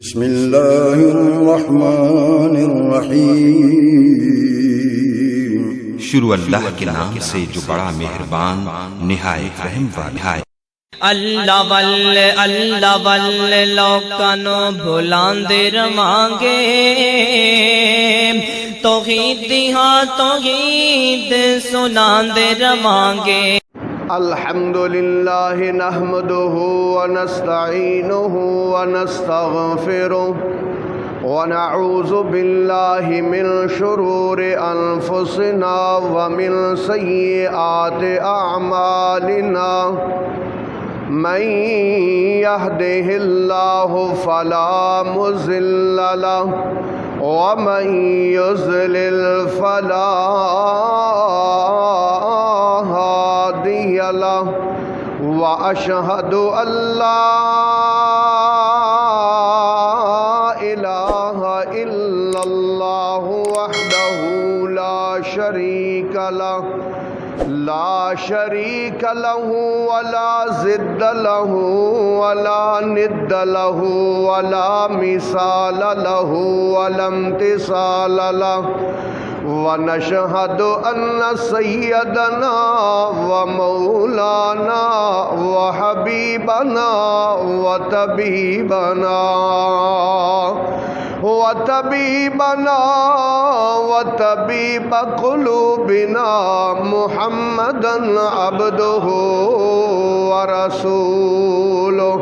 بسم اللہ الرحمن الرحیم۔ شروع اللہ کے نام سے جو بڑا مہربان نہایت رحم والا ہے۔ اللہ واللے لوکانو بھلاندے رواں گے، توحید دیہاں توحید سناندے رواں گے۔ الحمدللہ نحمدہ ونستعینہ ونستغفرہ ونعوذ باللہ من شرور انفسنا ومن سیئات اعمالنا، من یہدہ اللہ فلا مضل لہ ومن یضلل فلا هادی لہ، واشہد ان لا الہ الا اللہ وحدہ لا شریک لہ، لا شریک لہ ولا ضد لہ ولا ند لہ ولا مثال لہ ولا امتثال لہ، ونشہد ان سیدنا ومولانا وحبیبنا وطبیب قلوبنا محمدا عبدہ ورسولہ،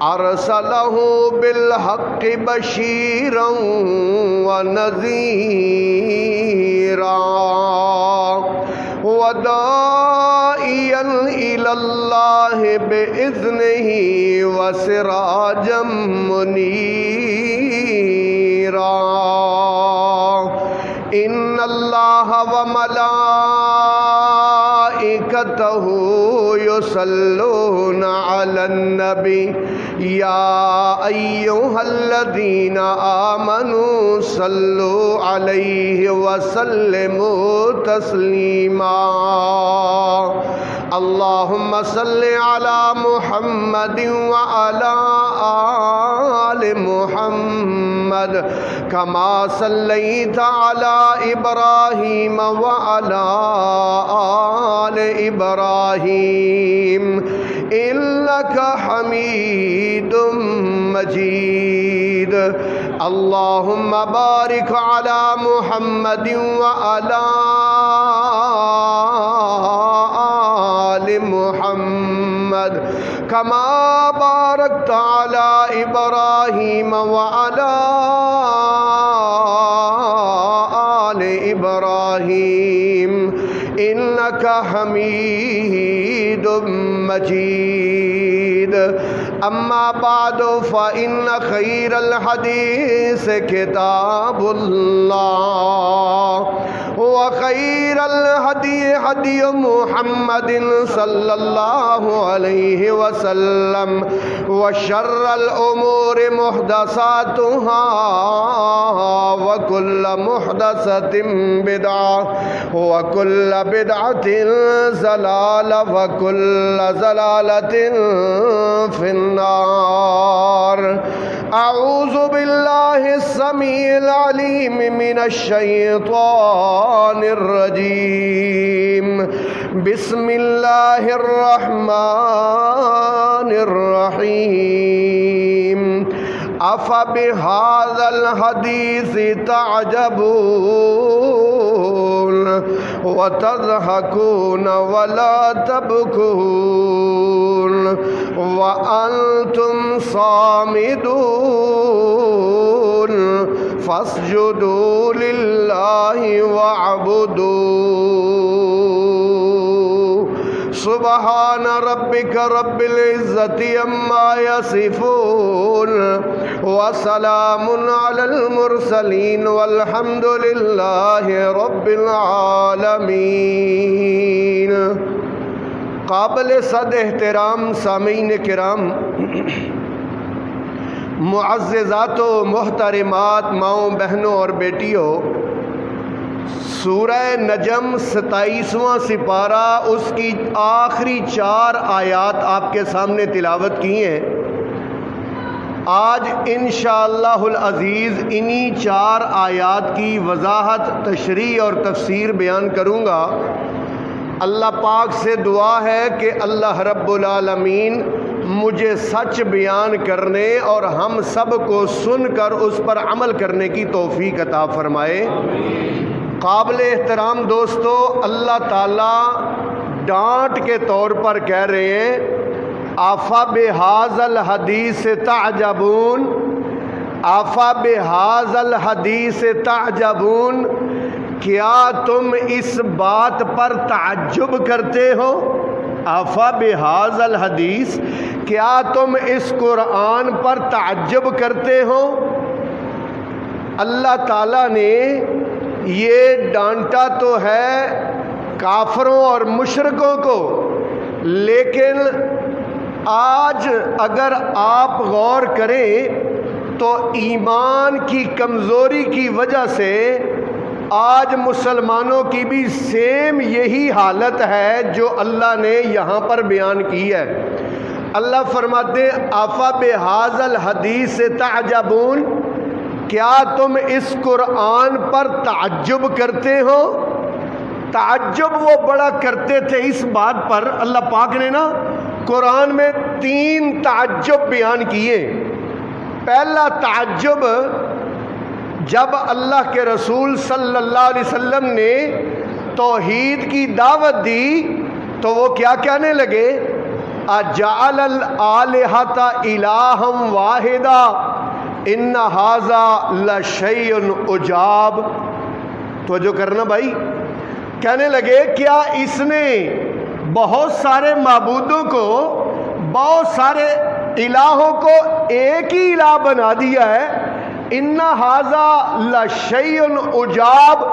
ارسلہ بالحق بشیرا ونذیرا وداعیا الی اللہ باذنہ وسراجا منیرا۔ ان اللہ وملائکتہ یصلون علی النبی یا ایہا الذین آمنوا صلوا علیہ وسلموا تسلیما۔ اللہم صل علی محمد وعلی آل محمد کما صلیت علی ابراہیم وعلی آل ابراہیم انک حمید مجید۔ اللہم بارک علی محمد وعلی آل محمد کما بارکت علی ابراہیم وعلی آل ابراہیم انک حمید مجید۔ اما بعد فإن خیر الحدیث کتاب اللہ وخیر الہدی ہدی محمد صلی اللہ علیہ وسلم وشر الامور محدثاتها وکل محدثۃ بدعہ وکل بدعۃ ضلالہ وکل ضلالۃ فی النار۔ اعوذ باللہ السمیع العلیم من الشیطان الرجیم، بسم اللہ الرحمن الرحیم۔ افبہذا الحدیث تعجبون وتضحکون ولا تبکون وانتم صامدون فاسجدوا للہ واعبدوا۔ سبحان ربک رب العزت عما یصفون وسلام علی المرسلین والحمد للہ رب العالمین۔ قابل صد احترام سامعین کرام، معززات و محترمات ماؤں بہنوں اور بیٹیوں، سورہ نجم 27واں سپارہ اس کی آخری 4 آیات آپ کے سامنے تلاوت کی ہیں۔ آج انشاءاللہ العزیز انہی 4 آیات کی وضاحت، تشریح اور تفسیر بیان کروں گا۔ اللہ پاک سے دعا ہے کہ اللہ رب العالمین مجھے سچ بیان کرنے اور ہم سب کو سن کر اس پر عمل کرنے کی توفیق عطا فرمائے۔ قابل احترام دوستو، اللہ تعالیٰ ڈانٹ کے طور پر کہہ رہے ہیں آفا بہذا الحدیث تعجبون، آفا بہذا الحدیث تعجبون، کیا تم اس بات پر تعجب کرتے ہو؟ آفا بہذا الحدیث، کیا تم اس قرآن پر تعجب کرتے ہو؟ اللہ تعالیٰ نے یہ ڈانٹا تو ہے کافروں اور مشرکوں کو، لیکن آج اگر آپ غور کریں تو ایمان کی کمزوری کی وجہ سے آج مسلمانوں کی بھی سیم یہی حالت ہے جو اللہ نے یہاں پر بیان کی ہے۔ اللہ فرماتے ہیں آفا بہذا الحدیث تعجبون، کیا تم اس قرآن پر تعجب کرتے ہو؟ تعجب وہ بڑا کرتے تھے اس بات پر، اللہ پاک نے نا قرآن میں 3 تعجب بیان کیے۔ پہلا تعجب، جب اللہ کے رسول صلی اللہ علیہ وسلم نے توحید کی دعوت دی تو وہ کیا کہنے لگے؟ اجعل الآلہۃ الہا واحدا ان ھذا لشیء عجاب۔ تو جو کرنا بھائی، کہنے لگے کیا اس نے بہت سارے معبودوں کو، بہت سارے الہوں کو ایک ہی الہ بنا دیا ہے؟ ان ھذا لشیء عجاب،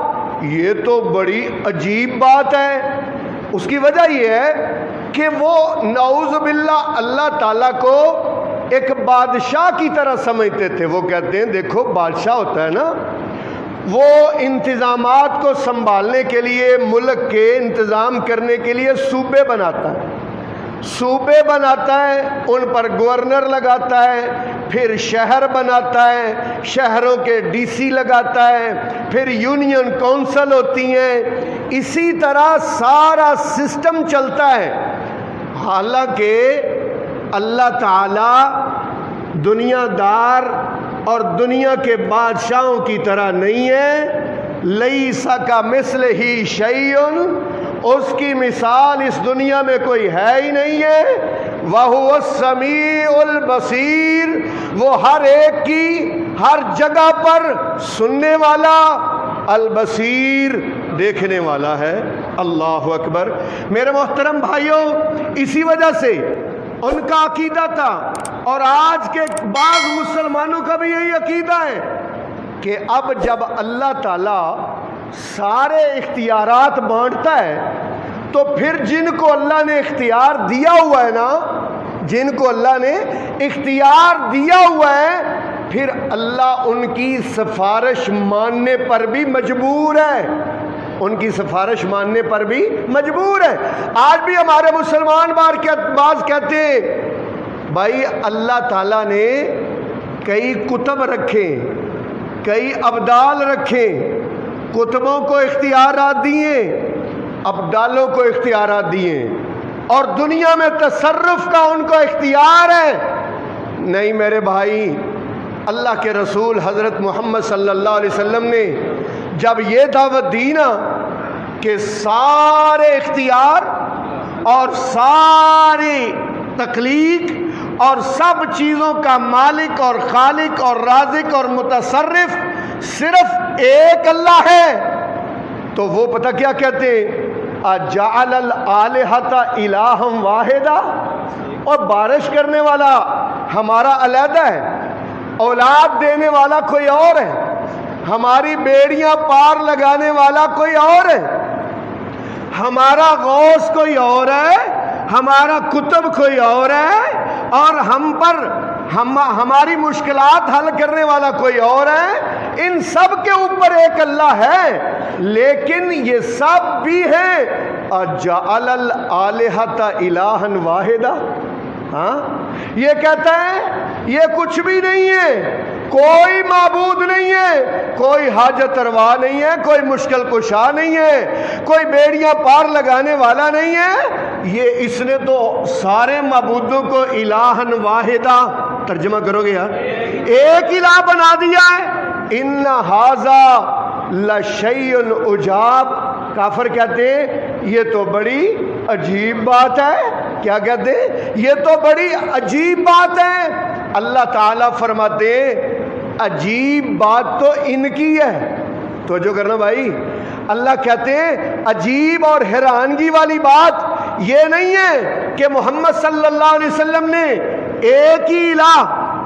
یہ تو بڑی عجیب بات ہے۔ اس کی وجہ یہ ہے کہ وہ نعوذ باللہ اللہ تعالیٰ کو ایک بادشاہ کی طرح سمجھتے تھے۔ وہ کہتے ہیں دیکھو بادشاہ ہوتا ہے نا، وہ انتظامات کو سنبھالنے کے لیے، ملک کے انتظام کرنے کے لیے صوبے بناتا ہے، صوبے بناتا ہے، ان پر گورنر لگاتا ہے، پھر شہر بناتا ہے، شہروں کے ڈی سی لگاتا ہے، پھر یونین کونسل ہوتی ہیں، اسی طرح سارا سسٹم چلتا ہے۔ حالانکہ اللہ تعالی دنیا دار اور دنیا کے بادشاہوں کی طرح نہیں ہے۔ لیس کمثلہ شیء، اس کی مثال اس دنیا میں کوئی ہے ہی نہیں ہے۔ وَهُوَ السَّمِيعُ الْبَصِيرُ، وہ ہر ایک کی ہر جگہ پر سننے والا، البصیر دیکھنے والا ہے۔ اللہ اکبر۔ میرے محترم بھائیوں، اسی وجہ سے ان کا عقیدہ تھا، اور آج کے بعض مسلمانوں کا بھی یہی عقیدہ ہے کہ اب جب اللہ تعالیٰ سارے اختیارات بانٹتا ہے تو پھر جن کو اللہ نے اختیار دیا ہوا ہے نا، جن کو اللہ نے اختیار دیا ہوا ہے، پھر اللہ ان کی سفارش ماننے پر بھی مجبور ہے، ان کی سفارش ماننے پر بھی مجبور ہے۔ آج بھی ہمارے مسلمان بعض کہتے ہیں بھائی اللہ تعالیٰ نے کئی کتب رکھے، کئی ابدال رکھے، کتبوں کو اختیارات دیے، ابدالوں کو اختیارات دیے، اور دنیا میں تصرف کا ان کو اختیار ہے۔ نہیں میرے بھائی، اللہ کے رسول حضرت محمد صلی اللہ علیہ وسلم نے جب یہ دعوت دی نا کہ سارے اختیار اور ساری تخلیق اور سب چیزوں کا مالک اور خالق اور رازق اور متصرف صرف ایک اللہ ہے، تو وہ پتہ کیا کہتے ہیں؟ اجعل الآلہۃ الہا واحدا، اور بارش کرنے والا ہمارا علیحدہ ہے، اولاد دینے والا کوئی اور ہے، ہماری بیڑیاں پار لگانے والا کوئی اور ہے، ہمارا غوث کوئی اور ہے، ہمارا کتب کوئی اور ہے، اور ہم پر ہماری مشکلات حل کرنے والا کوئی اور ہے۔ ان سب کے اوپر ایک اللہ ہے، لیکن یہ سب بھی ہیں اجعل الآلہۃ الہا واحدا۔ ہاں، یہ کہتا ہے یہ کچھ بھی نہیں ہے، کوئی معبود نہیں ہے، کوئی حاجت روا نہیں ہے، کوئی مشکل کشا نہیں ہے، کوئی بیڑیاں پار لگانے والا نہیں ہے۔ یہ اس نے تو سارے معبودوں کو الہن واحدہ، ترجمہ کرو گے یار، ایک الہ بنا دیا ہے۔ ان ھذا لشیء عجاب، کافر کہتے ہیں یہ تو بڑی عجیب بات ہے۔ کیا کہتے ہیں؟ یہ تو بڑی عجیب بات ہے۔ اللہ تعالیٰ فرماتے ہیں عجیب بات تو ان کی ہے، تو جو کرنا بھائی، اللہ کہتے ہیں عجیب اور حیرانگی والی بات یہ نہیں ہے کہ محمد صلی اللہ علیہ وسلم نے ایک ہی الہ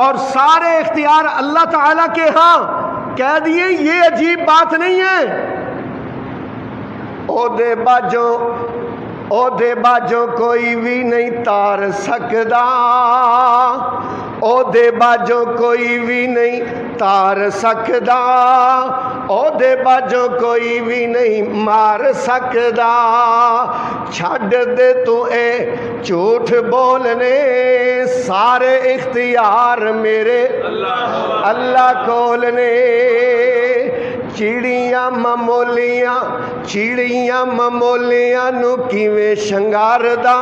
اور سارے اختیار اللہ تعالیٰ کے ہاں کہہ دیے، یہ عجیب بات نہیں ہے۔ او دے باجوں کوئی بھی نہیں تار سکدا، او دے باجوں کوئی بھی نہیں تار سکدا، او دے باجوں کوئی بھی نہیں مار سکدا۔ چھڈ دے تو اے جھوٹ بولنے، سارے اختیار میرے اللہ کول نے۔ چڑیاں ممولیاں نو کیویں شنگاردا،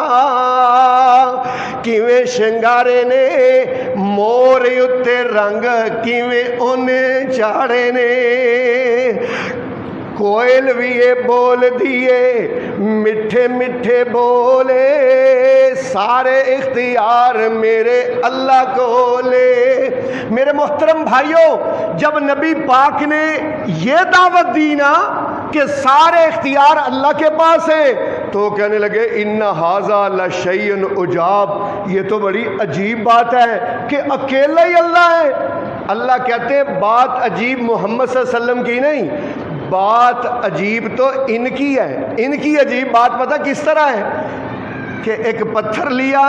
کیویں شنگارے نے، مور اتے رنگ کیویں انہیں چاڑے نے۔ کوئل بھی یہ بول دیے میٹھے میٹھے بولے، سارے اختیار میرے اللہ کو لے۔ میرے محترم بھائیوں، جب نبی پاک نے یہ دعوت دی نا کہ سارے اختیار اللہ کے پاس ہیں، تو کہنے لگے ان ھذا لشیء عجاب، یہ تو بڑی عجیب بات ہے کہ اکیلا ہی اللہ ہے۔ اللہ کہتے ہیں بات عجیب محمد صلی اللہ علیہ وسلم کی نہیں، بات عجیب تو ان کی ہے۔ ان کی عجیب بات پتہ کس طرح ہے کہ ایک پتھر لیا،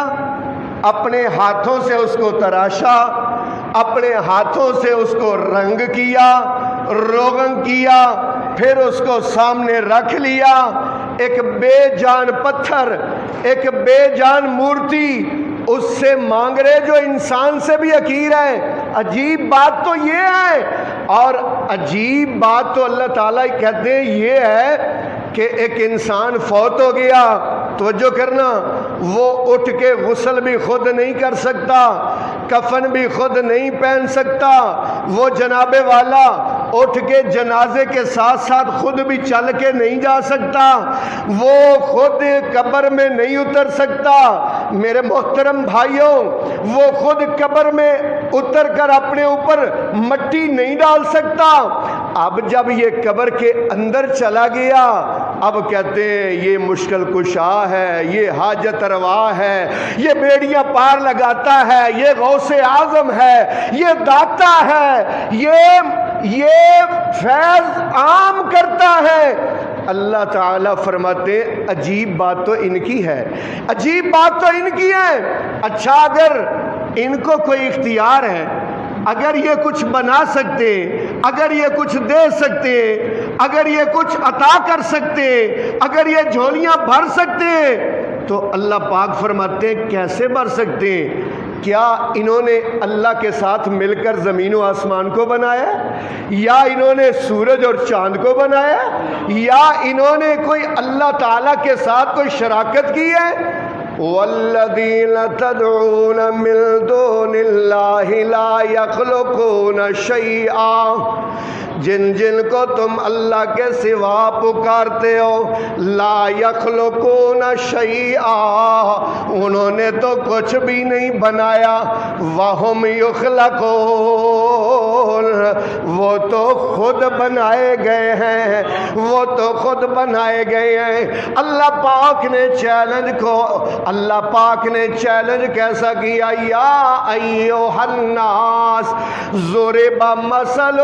اپنے ہاتھوں سے اس کو تراشا، اپنے ہاتھوں سے اس کو رنگ کیا، روغن کیا، پھر اس کو سامنے رکھ لیا۔ ایک بے جان پتھر، ایک بے جان مورتی اس سے مانگ رہے جو انسان سے بھی حقیر ہے۔ عجیب بات تو یہ ہے، اور عجیب بات تو اللہ تعالیٰ کہتے ہیں یہ ہے کہ ایک انسان فوت ہو گیا، توجہ کرنا، وہ اٹھ کے غسل بھی خود نہیں کر سکتا، کفن بھی خود نہیں پہن سکتا، وہ جناب والا اٹھ کے جنازے کے ساتھ ساتھ خود بھی چل کے نہیں جا سکتا، وہ خود قبر میں نہیں اتر سکتا۔ میرے محترم بھائیوں، وہ خود قبر میں اتر کر اپنے اوپر مٹی نہیں ڈال سکتا۔ اب جب یہ قبر کے اندر چلا گیا، اب کہتے ہیں یہ مشکل کشا ہے، یہ حاجت روا ہے، یہ بیڑیاں پار لگاتا ہے، یہ غوث اعظم ہے، یہ داتا ہے، یہ فیض عام کرتا ہے۔ اللہ تعالیٰ فرماتے ہیں عجیب بات تو ان کی ہے، عجیب بات تو ان کی ہے۔ اچھا، اگر ان کو کوئی اختیار ہے، اگر یہ کچھ بنا سکتے، اگر یہ کچھ دے سکتے، اگر یہ کچھ عطا کر سکتے، اگر یہ جھولیاں بھر سکتے، تو اللہ پاک فرماتے ہیں کیسے بھر سکتے ہیں؟ کیا انہوں نے اللہ کے ساتھ مل کر زمین و آسمان کو بنایا، یا انہوں نے سورج اور چاند کو بنایا، یا انہوں نے کوئی اللہ تعالیٰ کے ساتھ کوئی شراکت کی ہے؟ والذین تدعون من دون اللہ لا یخلقون شیئا، جن جن کو تم اللہ کے سوا پکارتے ہو، لا یخلقون شیئا، انہوں نے تو کچھ بھی نہیں بنایا، وہم یخلقون، وہ تو خود بنائے گئے ہیں، وہ تو خود بنائے گئے ہیں۔ اللہ پاک نے چیلنج کیسا کیا؟ یا ایھا الناس ضرب مثل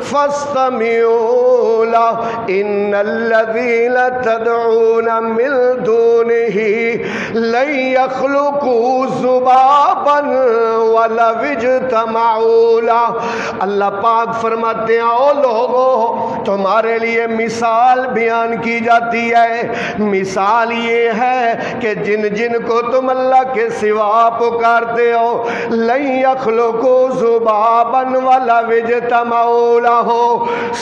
فاستمعوا معولا ان الذین تدعون من دونه لن يخلقوا ذبابا ولو اجتمعوا له۔ اللہ پاک فرماتے ہیں او لوگو تمہارے لیے مثال بیان کی جاتی ہے، مثال یہ ہے کہ جن کو تم اللہ کے سوا پکارتے ہو لن يخلقوا ذبابا ولو اجتمعوا له،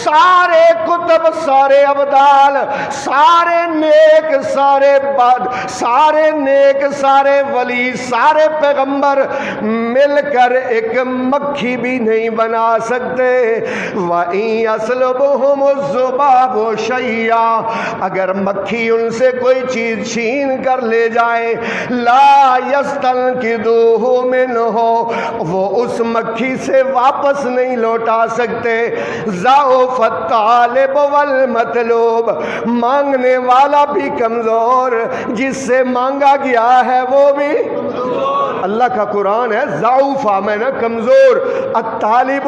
سارے کتب، سارے ابدال، سارے نیک، سارے بد، سارے نیک، سارے ولی، سارے پیغمبر مل کر ایک مکھی بھی نہیں بنا سکتے۔ وَإِن يَسْلُبْهُمُ الذُّبَابُ شَيْئًا، اگر مکھی ان سے کوئی چیز چھین کر لے جائے لا يَسْتَنْقِذُوهُ مِنْهُ، وہ اس مکھی سے واپس نہیں لوٹا سکتے۔ ضعف الطالب والمطلوب، مانگنے والا بھی کمزور، جس سے مانگا گیا ہے وہ بھی اللہ کا قرآن ہے، ضعف میں نا کمزور، الطالب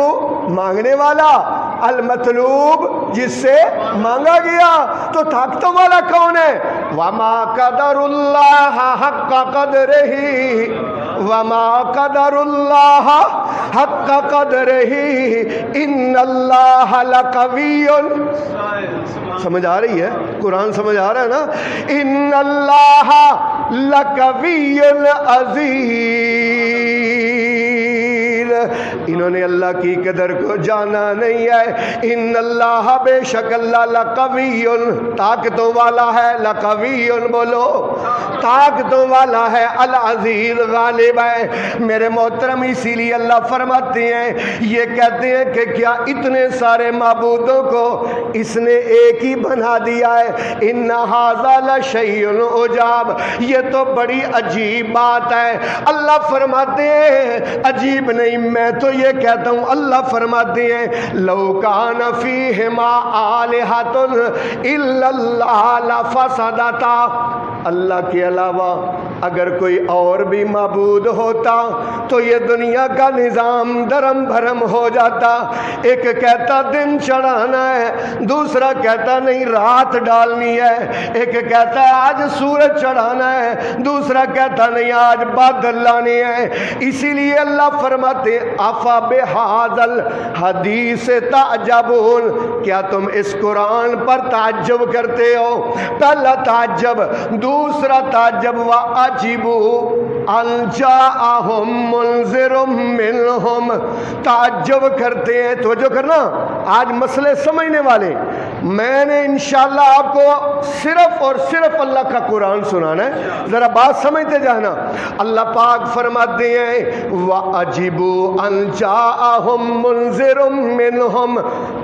مانگنے والا، المطلوب جس سے مانگا گیا، تو طاقتوں والا کون ہے؟ وما قدر اللہ حق قدرہ، وما قدر اللہ حق قدرہ ان اللہ لقوی، سمجھ آ رہی ہے؟ قرآن سمجھ آ رہا ہے نا؟ ان اللہ لقوی عزیز، انہوں نے اللہ کی قدر کو جانا نہیں ہے۔ ان اللہ، بے شک اللہ، لقوی، طاقتوں والا ہے، لقوی بولو، طاقتوں والا ہے، العزیز غالب ہے۔ میرے محترم، اسی لیے اللہ فرماتے ہیں، یہ کہتے ہیں کہ کیا اتنے سارے معبودوں کو اس نے ایک ہی بنا دیا ہے؟ ان ھذا لشیء عجاب، یہ تو بڑی عجیب بات ہے۔ اللہ فرماتے ہیں عجیب نہیں، میں تو یہ کہتا ہوں، اللہ فرماتے ہیں لو کان فیہما آلہۃ الا اللہ لفسدتا، اللہ کے علاوہ اگر کوئی اور بھی معبود ہوتا تو یہ دنیا کا نظام درم بھرم ہو جاتا۔ ایک کہتا دن چڑھانا ہے، دوسرا کہتا نہیں رات ڈالنی ہے، ایک کہتا ہے آج سورج چڑھانا ہے، دوسرا کہتا نہیں آج بادل لانے ہیں۔ اسی لیے اللہ فرماتے افا بہذا الحدیث تعجبون، کیا تم اس قرآن پر تعجب کرتے ہو؟ پہلا تعجب، دوسرا تعجب وَعَجِبُوا أَن جَاءَهُم مُنذِرٌ مِّنْهُمْ، تعجب کرتے ہیں۔ توجہ کرنا، آج مسئلے سمجھنے والے، میں نے انشاءاللہ آپ کو صرف اور صرف اللہ کا قرآن سنانا ہے، ذرا بات سمجھتے جانا۔ اللہ پاک فرماتے ہیں وَعَجِبُوا أَن جَاءَهُم مُنذِرٌ مِّنْهُمْ،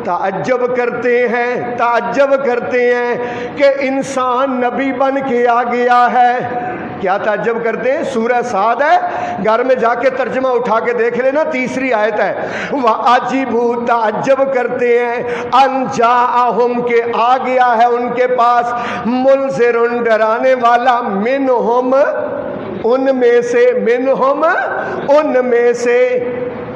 تعجب کرتے ہیں، تعجب کرتے ہیں کہ انسان نبی بن کے آ گیا ہے۔ کیا تعجب کرتے ہیں؟ سورہ صاد ہے، گھر میں جا کے ترجمہ اٹھا کے دیکھ لینا، تیسری آیت ہے۔ وَعَجِبُوا، تعجب کرتے ہیں، ان جاءہم، کہ آ گیا ہے ان کے پاس، منذر، ڈرانے والا، منہم، ان میں سے، منہم، ان میں سے۔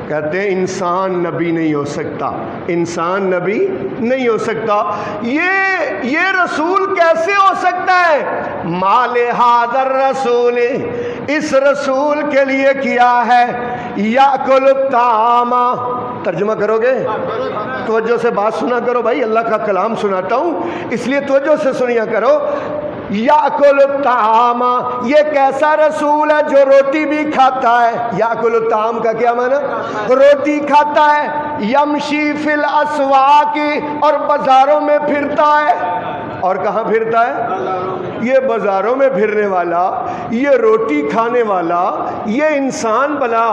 کہتے ہیں انسان نبی نہیں ہو سکتا، انسان نبی نہیں ہو سکتا، یہ رسول کیسے ہو سکتا ہے؟ مال ھذا الرسول، اس رسول کے لیے کیا ہے؟ یاکل الطعام، ترجمہ کرو گے؟ توجہ سے بات سنا کرو بھائی، اللہ کا کلام سناتا ہوں اس لیے توجہ سے سنیا کرو۔ یاکل الطعام، یہ کیسا رسول ہے جو روٹی بھی کھاتا ہے؟ یاکل الطعام کا کیا معنی؟ روٹی کھاتا ہے۔ یمشی فی الاسواق، اور بازاروں میں پھرتا ہے۔ اور کہاں پھرتا ہے؟ یہ بازاروں میں پھرنے والا، یہ روٹی کھانے والا، یہ انسان بلا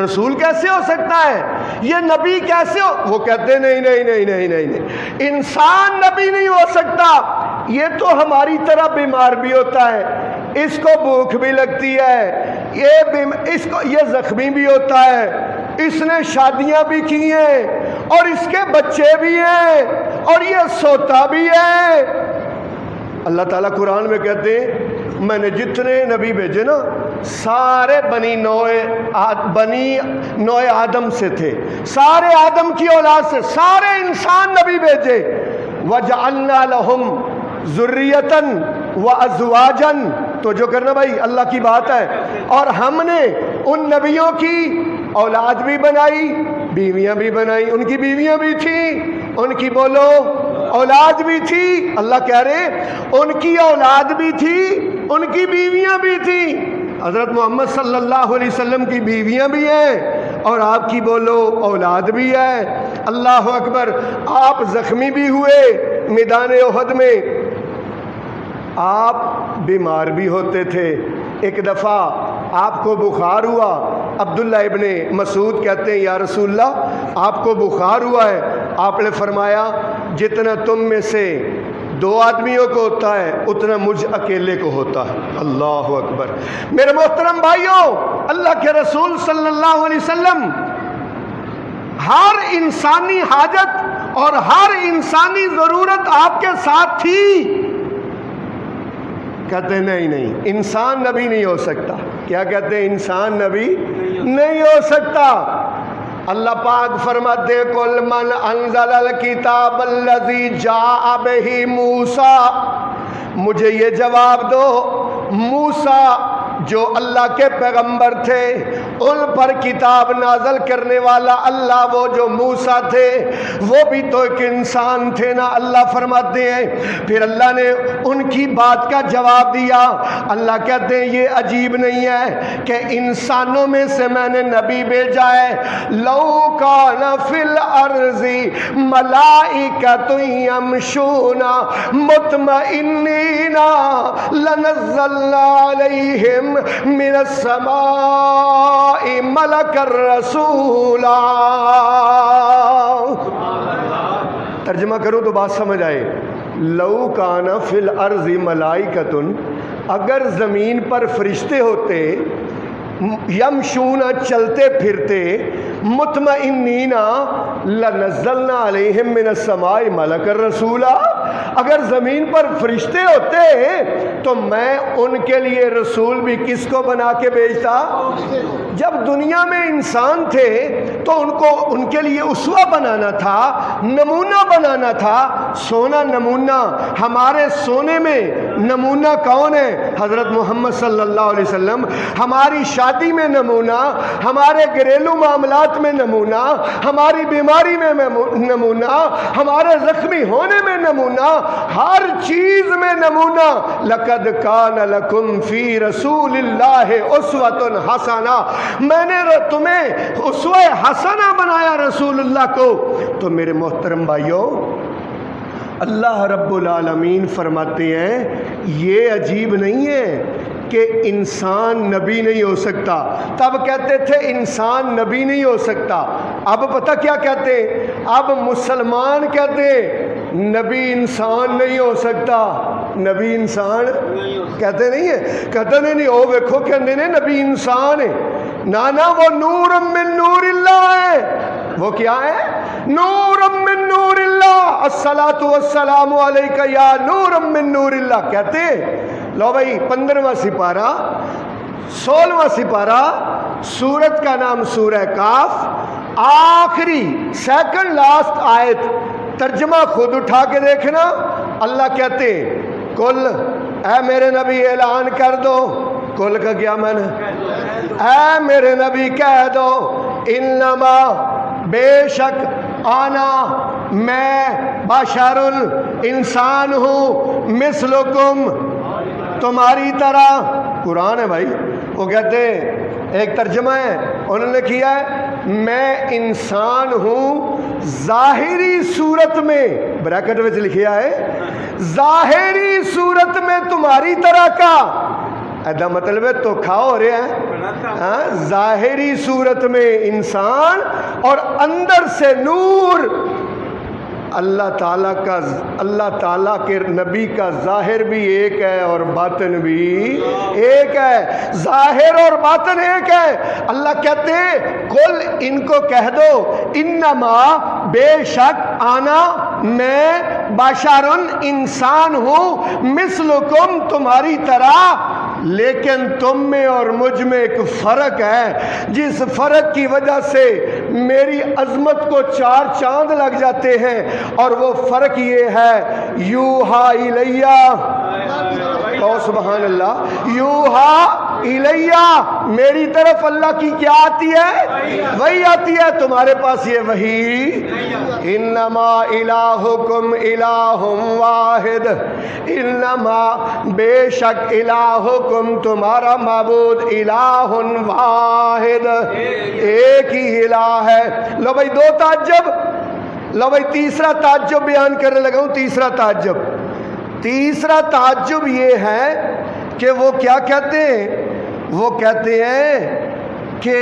رسول کیسے ہو سکتا ہے؟ یہ نبی کیسے ہو؟ وہ کہتے نہیں نہیں نہیں نہیں نہیں نہیں، انسان نبی نہیں ہو سکتا۔ یہ تو ہماری طرح بیمار بھی ہوتا ہے، اس کو بھوک بھی لگتی ہے، یہ زخمی بھی ہوتا ہے، اس نے شادیاں بھی کی ہیں، اور اس کے بچے بھی ہیں، اور یہ سوتا بھی ہے۔ اللہ تعالیٰ قرآن میں کہتے ہیں میں نے جتنے نبی بھیجے نا سارے بنی نوع آدم سے تھے، سارے آدم کی اولاد سے سارے انسان نبی بھیجے۔ وَجَعَلْنَا لَهُمْ ذُرِّيَّةً وَأَزْوَاجًا، تو جو کرنا بھائی اللہ کی بات ہے، اور ہم نے ان نبیوں کی اولاد بھی بنائی، بیویاں بھی بنائی، ان کی بیویاں بھی تھیں، ان کی بولو اولاد بھی تھی، اللہ کہہ رہے ان کی اولاد بھی تھی، ان کی بیویاں بھی تھیں۔ حضرت محمد صلی اللہ علیہ وسلم کی بیویاں بھی ہیں اور آپ کی بولو اولاد بھی ہے۔ اللہ اکبر۔ آپ زخمی بھی ہوئے میدان احد میں، آپ بیمار بھی ہوتے تھے۔ ایک دفعہ آپ کو بخار ہوا، عبداللہ ابن مسعود کہتے ہیں یا رسول اللہ آپ کو بخار ہوا ہے، آپ نے فرمایا جتنا تم میں سے 2 آدمیوں کو ہوتا ہے اتنا مجھ اکیلے کو ہوتا ہے۔ اللہ اکبر۔ میرے محترم بھائیوں، اللہ کے رسول صلی اللہ علیہ وسلم ہر انسانی حاجت اور ہر انسانی ضرورت آپ کے ساتھ تھی۔ کہتے نہیں انسان نبی نہیں ہو سکتا۔ کیا کہتے ہیں؟ انسان نبی نہیں ہو سکتا۔ اللہ پاک فرماتے قل من انزل الکتاب الذی جاء بہ موسیٰ، مجھے یہ جواب دو، موسیٰ جو اللہ کے پیغمبر تھے، ان پر کتاب نازل کرنے والا اللہ، وہ جو موسیٰ تھے وہ بھی تو ایک انسان تھے نا۔ اللہ فرماتے ہیں پھر اللہ نے ان کی بات کا جواب دیا۔ اللہ کہتے ہیں یہ عجیب نہیں ہے کہ انسانوں میں سے میں نے نبی بھیجا ہے۔ لو کان فی الارض ملائکۃ یمشون مطمئنین لنزلنا علیہم من السماء ملک الرسولا۔ ترجمہ کروں تو بات سمجھ آئے۔ لو کان فی الارض ملائکۃ، اگر زمین پر فرشتے ہوتے، یمشون چلتے پھرتے، مطمئنین لنزلنا علیہم من السماء ملک الرسولا، اگر زمین پر فرشتے ہوتے تو میں ان کے لیے رسول بھی کس کو بنا کے بھیجتا؟ جب دنیا میں انسان تھے تو ان کے لیے اسوہ بنانا تھا، نمونہ بنانا تھا۔ سونا نمونہ، ہمارے سونے میں نمونہ کون ہے؟ حضرت محمد صلی اللہ علیہ وسلم۔ ہماری شادی میں نمونہ، ہمارے گھریلو معاملات میں نمونہ، ہماری بیماری میں نمونہ، ہمارے زخمی ہونے میں نمونہ، ہر چیز میں نمونہ۔ لقد کان لکم فی رسول اللہ اسوۃ حسنہ، میں نے تمہیں اسوہ حسنہ بنایا رسول اللہ کو۔ تو میرے محترم بھائیوں، اللہ رب العالمین فرماتے ہیں یہ عجیب نہیں ہے کہ انسان نبی نہیں ہو سکتا۔ تب کہتے تھے انسان نبی نہیں ہو سکتا، اب پتہ کیا کہتے ہیں؟ اب مسلمان کہتے ہیں نبی انسان نہیں ہو سکتا۔ نبی انسان کہتے نہیں ہے، کہتے نہیں او ویکھو کہندے نے نبی انسان ہے، نانا وہ نور من نور اللہ ہے۔ وہ کیا ہے؟ نور من نور اللہ، الصلاۃ والسلام علیک یا نور من نور اللہ کہتے ہیں۔ لو بھائی 15واں سپارہ 16واں سپارہ، سورت کا نام سورہ کاف، آخری سیکنڈ لاسٹ آیت، ترجمہ خود اٹھا کے دیکھنا۔ اللہ کہتے ہیں کل، اے میرے نبی اعلان کر دو، کل کا کیا معنی؟ اے میرے نبی کہہ دو، انما بے شک آنا میں بشر انسان ہوں، مثلکم تمہاری طرح۔ قرآن ہے بھائی۔ وہ کہتے ہیں ایک ترجمہ ہے انہوں نے کیا ہے میں انسان ہوں ظاہری صورت میں، بریکٹ میں لکھیا ہے ظاہری صورت میں تمہاری طرح کا، ایدا مطلب ہے تو کھاؤ ہو رہے ہیں ظاہری صورت میں انسان اور اندر سے نور۔ اللہ تعالیٰ کے نبی کا ظاہر بھی ایک ہے اور باطن بھی ایک ہے، ظاہر اور باطن ایک ہے۔ اللہ کہتے ہیں کل ان کو کہہ دو، انما بے شک آنا میں بشر انسان ہوں، مثلکم تمہاری طرح، لیکن تم میں اور مجھ میں ایک فرق ہے، جس فرق کی وجہ سے میری عظمت کو 4 چاند لگ جاتے ہیں، اور وہ فرق یہ ہے یوحا الیہ، او سبحان اللہ، یوحا الیہ، میری طرف اللہ کی کیا آتی ہے؟ وہی آتی ہے، تمہارے پاس یہ وہی، انما الہکم الہ واحد، انما بے شک الہکم تمہارا معبود الہ واحد، ایک ہی الہ ہے۔ لو بھائی 2 تعجب، لو بھائی تیسرا تعجب بیان کرنے لگا ہوں۔ تیسرا تعجب یہ ہے کہ وہ کیا کہتے ہیں؟ وہ کہتے ہیں کہ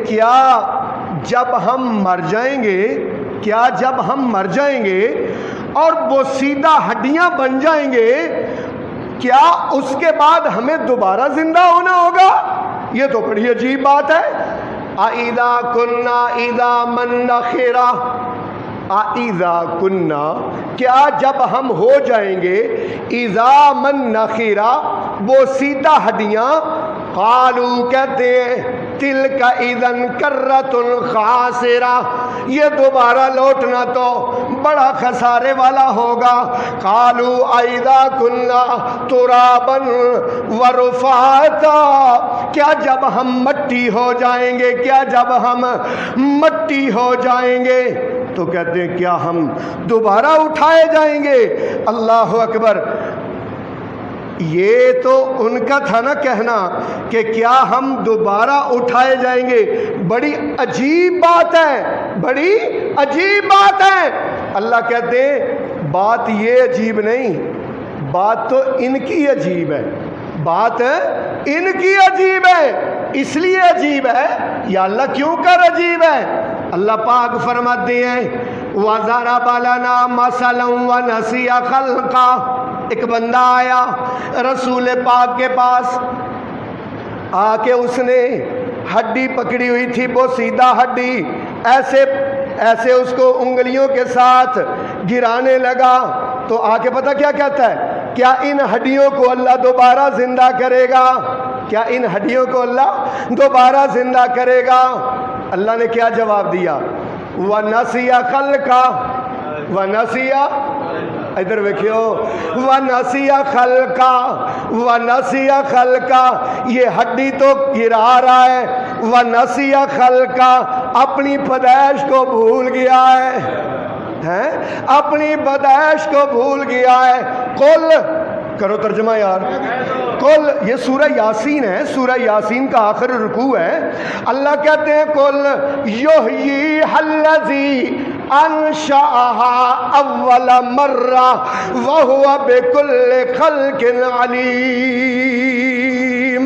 کیا جب ہم مر جائیں گے اور وہ سیدھا ہڈیاں بن جائیں گے، کیا اس کے بعد ہمیں دوبارہ زندہ ہونا ہوگا؟ یہ تو بڑی عجیب بات ہے۔ اِذَا كُنَّا اِذَا مَنْ نَخِرَةً، اِذَا كُنَّا، کیا جب ہم ہو جائیں گے، اِذَا مَنْ نَخِرَةً، وہ سیدھا ہڈیاں، قالوا کہتے ہیں، تِلْكَ اِذًا كَرَّةٌ خَاسِرَةٌ، یہ دوبارہ لوٹنا تو بڑا خسارے والا ہوگا۔ قالوا اِذَا كُنَّا تُرَابًا وَرُفَاتًا، کیا جب ہم مٹی ہو جائیں گے، کیا جب ہم مٹی ہو جائیں گے تو کہتے ہیں کیا ہم دوبارہ اٹھائے جائیں گے؟ اللہ اکبر۔ یہ تو ان کا تھا نا کہنا کہ کیا ہم دوبارہ اٹھائے جائیں گے، بڑی عجیب بات ہے، بڑی عجیب بات ہے۔ اللہ کہتے ہیں بات یہ عجیب نہیں، بات تو ان کی عجیب ہے، بات ان کی عجیب ہے۔ اس لیے عجیب ہے، یا اللہ کیوں کر عجیب ہے؟ اللہ پاک فرماتے ہیں وَضَرَبَ لَنَا مَثَلًا وَنَسِيَ خَلْقًا، ایک بندہ آیا رسول پاک کے پاس، آ کے اس نے ہڈی پکڑی ہوئی تھی، وہ سیدھا ہڈی ایسے اس کو انگلیوں کے ساتھ گرانے لگا، تو آ کے پتہ کیا کہتا ہے؟ کیا ان ہڈیوں کو اللہ دوبارہ زندہ کرے گا؟ کیا ان ہڈیوں کو اللہ دوبارہ زندہ کرے گا؟ اللہ نے کیا جواب دیا؟ وَنَسِيَ خَلْقًا، وَنَسِيَ، ادھر دیکھو، وَنَسِيَ خَلْقًا، وَنَسِيَ خَلْقًا، یہ ہڈی تو گرا رہا ہے، وَنَسِيَ خَلْقًا، اپنی پیدائش کو بھول گیا ہے، اپنی پیدائش کو بھول گیا ہے۔ قل، کرو ترجمہ یار، قل، یہ سورہ یاسین ہے، سورہ یاسین کا آخر رکوع ہے۔ اللہ کہتے ہیں قل یحییھا الذی انشأھا اول مرہ وہو بکل خلق علیم۔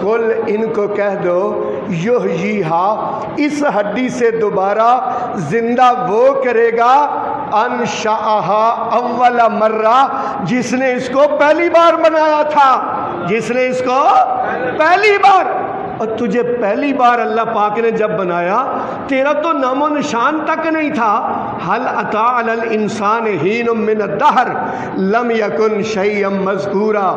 قل، ان کو کہہ دو، یحییھا، اس ہڈی سے دوبارہ زندہ وہ کرے گا، انشأھا اول مرہ، جس نے اس کو پہلی بار بنایا تھا، جس نے اس کو پہلی بار۔ اور تجھے پہلی بار اللہ پاک نے جب بنایا، تیرا تو نام و نشان تک نہیں تھا۔ هل اتى على الانسان حين من الدهر لم يكن شيئا مذکورا،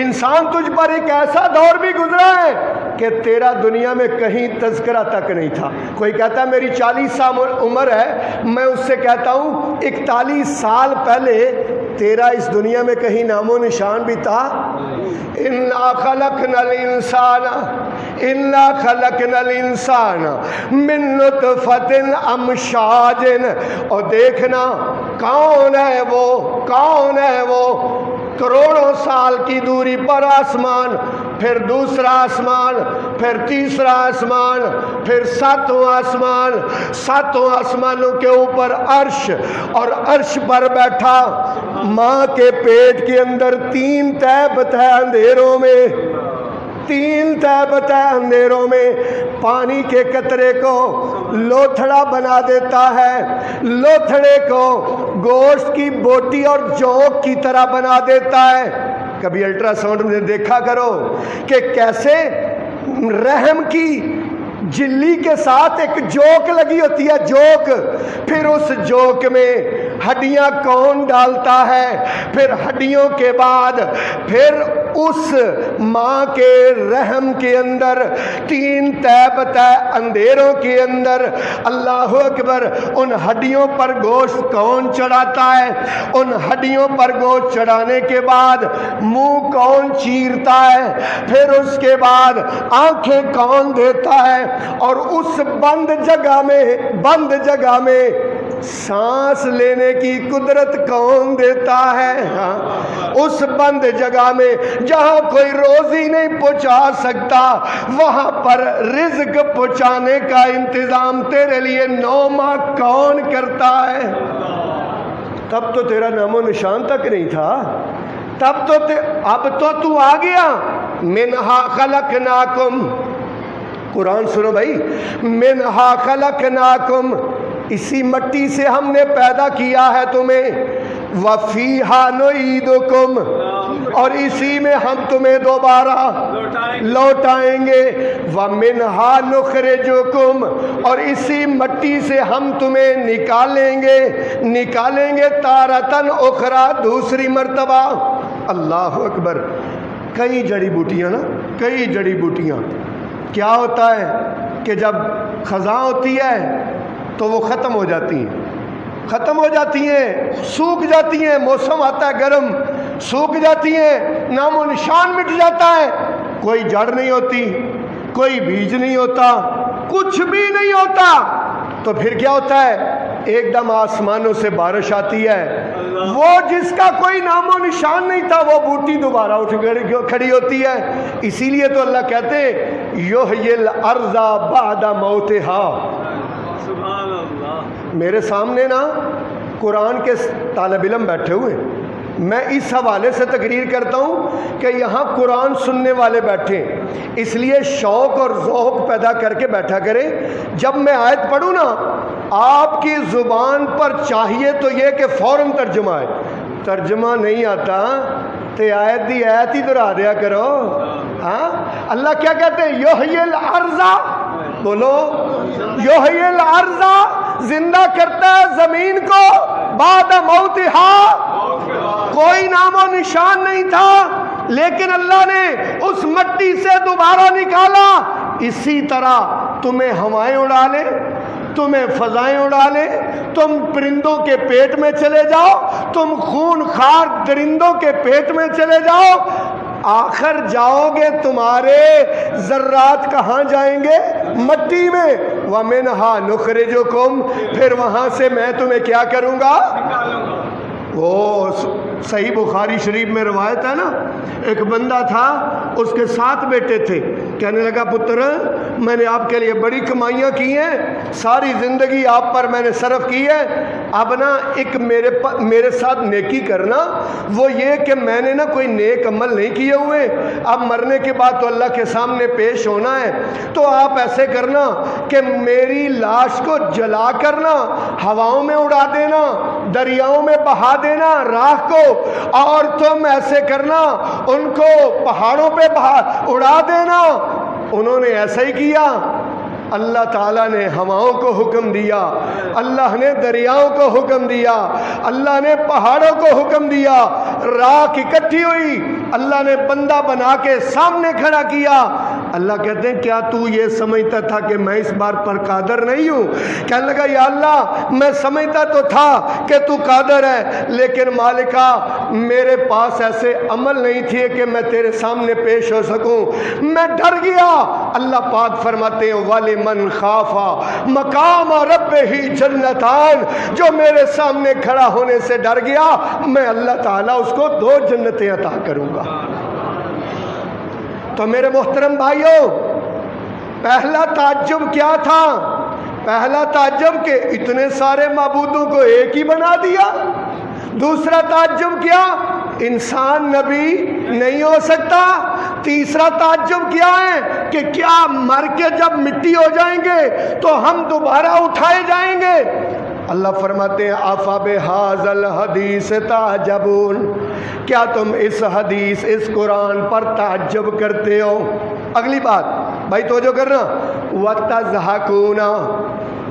انسان تجھ پر ایک ایسا دور بھی گزرا ہے کہ تیرا دنیا میں کہیں تذکرہ تک نہیں تھا۔ کوئی کہتا ہے میری 40 سال عمر ہے، میں اس سے کہتا ہوں 41 سال پہلے تیرا اس دنیا میں کہیں نام و نشان بھی تھا۔ اِنَّا خَلَقْنَا الْإِنسَانَ مِن نُطْفَةٍ أَمْشَاجٍ، اور دیکھنا کون ہے وہ، کروڑوں سال کی دوری پر آسمان، پھر دوسرا آسمان، پھر تیسرا آسمان، پھر ساتواں آسمان، ساتوں آسمانوں کے اوپر عرش، اور عرش پر بیٹھا ماں کے پیٹ کے اندر 3 تہبت ہے اندھیروں میں، 3 تہبت ہے اندھیروں میں، پانی کے قطرے کو لوتھڑا بنا دیتا ہے، لوتھڑے کو گوشت کی بوٹی اور جوک کی طرح بنا دیتا ہے۔ کبھی الٹرا ساؤنڈ میں دیکھا کرو کہ کیسے رحم کی جلی کے ساتھ ایک جوک لگی ہوتی ہے، جوک، پھر اس جوک میں ہڈیاں کون ڈالتا ہے؟ پھر ہڈیوں کے بعد پھر اس ماں کے رحم کے اندر 3 تہ اندھیروں کے اندر اللہ اکبر ان ہڈیوں پر گوشت کون چڑھاتا ہے؟ ان ہڈیوں پر گوشت چڑھانے کے بعد منہ کون چیرتا ہے؟ پھر اس کے بعد آنکھیں کون دیتا ہے؟ اور اس بند جگہ میں سانس لینے کی قدرت کون دیتا ہے؟ اس بند جگہ میں جہاں کوئی روزی نہیں پہنچا سکتا وہاں پر رزق پہنچانے کا انتظام تیرے لیے 9 ماہ کون کرتا ہے؟ تب تو تیرا نام و نشان تک نہیں تھا، اب تو آ گیا۔ منہا خلقناکم، قرآن سنو بھائی، منہا خلقناکم، اسی مٹی سے ہم نے پیدا کیا ہے تمہیں، وفیہا نعیدکم، اور اسی میں ہم تمہیں دوبارہ لوٹائیں گے، ومنہا نخرجکم، اور اسی مٹی سے ہم تمہیں نکالیں گے تارتن اخرى، دوسری مرتبہ۔ اللہ اکبر۔ کئی جڑی بوٹیاں کیا ہوتا ہے کہ جب خزاں ہوتی ہے تو وہ ختم ہو جاتی ہیں، سوکھ جاتی ہیں، موسم آتا ہے گرم، سوکھ جاتی ہیں، نام و نشان مٹ جاتا ہے، کوئی جڑ نہیں ہوتی، کوئی بیج نہیں ہوتا، کچھ بھی نہیں ہوتا، تو پھر کیا ہوتا ہے؟ ایک دم آسمانوں سے بارش آتی ہے، وہ جس کا کوئی نام و نشان نہیں تھا وہ بوٹی دوبارہ اٹھ کھڑی ہوتی ہے۔ اسی لیے تو اللہ کہتے یحیی الارض بعد موتہا۔ میرے سامنے نا قرآن کے طالب علم بیٹھے ہوئے، میں اس حوالے سے تقریر کرتا ہوں کہ یہاں قرآن سننے والے بیٹھے، اس لیے شوق اور ذوق پیدا کر کے بیٹھا کریں۔ جب میں آیت پڑھوں نا آپ کی زبان پر چاہیے تو یہ کہ فوراً ترجمہ ہے، ترجمہ نہیں آتا تو آیت دی آیت ہی دہرا دیا کرو۔ ہاں اللہ کیا کہتے ہیں؟ یحیی الارض، بولو یحیی الارض، زندہ کرتا ہے زمین کو، بعد موتہا، کوئی نام و نشان نہیں تھا لیکن اللہ نے اس مٹی سے دوبارہ نکالا۔ اسی طرح تمہیں ہوائیں اڑا لے، تمہیں فضائیں اڑا لے، تم پرندوں کے پیٹ میں چلے جاؤ، تم خون خار درندوں کے پیٹ میں چلے جاؤ، آخر جاؤ گے تمہارے ذرات کہاں جائیں گے؟ مٹی میں۔ وَمِنْهَا نُخْرِجُكُمْ، پھر وہاں سے میں تمہیں کیا کروں گا؟ وہ صحیح بخاری شریف میں روایت ہے نا، ایک بندہ تھا، اس کے 7 بیٹے تھے، کہنے لگا پتر میں نے آپ کے لیے بڑی کمائیاں کی ہیں، ساری زندگی آپ پر میں نے صرف کی ہے، اب نا ایک میرے ساتھ نیکی کرنا، وہ یہ کہ میں نے نا کوئی نیک عمل نہیں کیے ہوئے، اب مرنے کے بعد تو اللہ کے سامنے پیش ہونا ہے، تو آپ ایسے کرنا کہ میری لاش کو جلا کرنا، ہواؤں میں اڑا دینا، دریاؤں میں بہا دینا راہ کو، اور تم ایسے کرنا ان کو پہاڑوں پہ اڑا دینا۔ انہوں نے ایسا ہی کیا۔ اللہ تعالیٰ نے ہواؤں کو حکم دیا، اللہ نے دریاؤں کو حکم دیا، اللہ نے پہاڑوں کو حکم دیا، راکھ اکٹھی ہوئی، اللہ نے بندہ بنا کے سامنے کھڑا کیا۔ اللہ کہتے ہیں کیا تو یہ سمجھتا تھا کہ میں اس بات پر قادر نہیں ہوں؟ کہنے لگا یا اللہ میں سمجھتا تو تھا کہ تو قادر ہے، لیکن مالکا میرے پاس ایسے عمل نہیں تھے کہ میں تیرے سامنے پیش ہو سکوں، میں ڈر گیا۔ اللہ پاک فرماتے ہیں وَلِمَنْ خَافَ مَقَامَ رَبِّهِ جَنَّتَانِ، جو میرے سامنے کھڑا ہونے سے ڈر گیا میں اللہ تعالیٰ اس کو 2 جنتیں عطا کروں گا۔ تو میرے محترم بھائیوں، پہلا تعجب کیا تھا؟ پہلا تعجب کہ اتنے سارے معبودوں کو ایک ہی بنا دیا۔ دوسرا تعجب کیا؟ انسان نبی نہیں ہو سکتا۔ تیسرا تعجب کیا ہے کہ کیا مر کے جب مٹی ہو جائیں گے تو ہم دوبارہ اٹھائے جائیں گے؟ اللہ فرماتے ہیں أَفَبِهَذَا الْحَدِيثِ تَعْجَبُونَ، کیا تم اس حدیث اس قرآن پر تعجب کرتے ہو؟ اگلی بات بھائی توجہ کرنا، وَتَضْحَكُونَ،